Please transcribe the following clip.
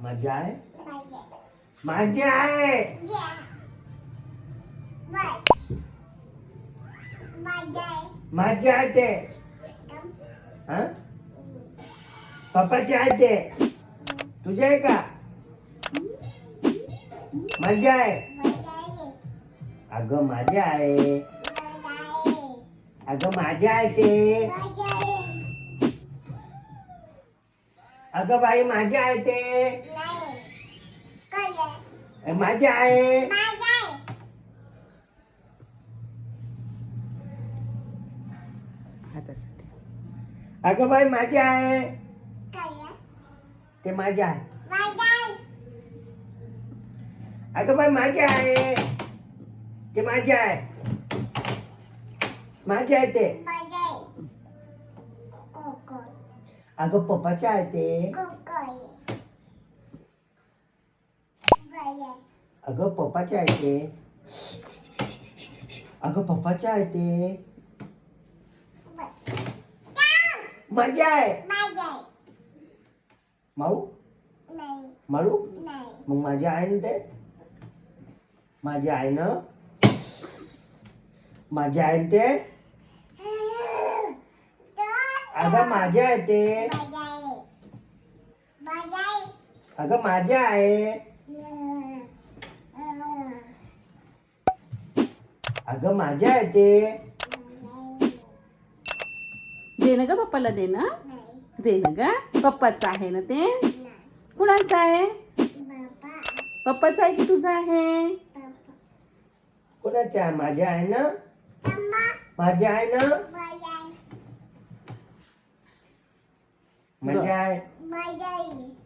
मजा आहे मजा आहे मजा आहे ते पप्पाची आहे ते तुझे आहे का मजा आहे अगं माझ्या आहे अगं माझ्या आहे ते अगं बाई माझ्या आहे ते माझ्या आहे अगं बाई माझ्या आहे ते माझ्या आहे अगं बाई माझ्या आहे ते माझ्या आहे माझ्या आहे ते अगं पप्पाच्या आहे ते अगं पप्पाच्या आहे ते अगं पप्पाच्या आहे ते मजा आहे माळू माळू मग माझ्या आहे ना ते माझ्या आहे ना माझ्या आहे ते अगं माझ्या आहे ते अगं माझ्या आहे अगं माझ्या आहे ते दे ना ग पप्पाला दे ना ग पप्पाचं आहे ना ते कुणाचं आहे पप्पाचं आहे की तुझं आहे कोणाच्या आहे माझ्या आहे ना माझ्या आहे ना मजा आहे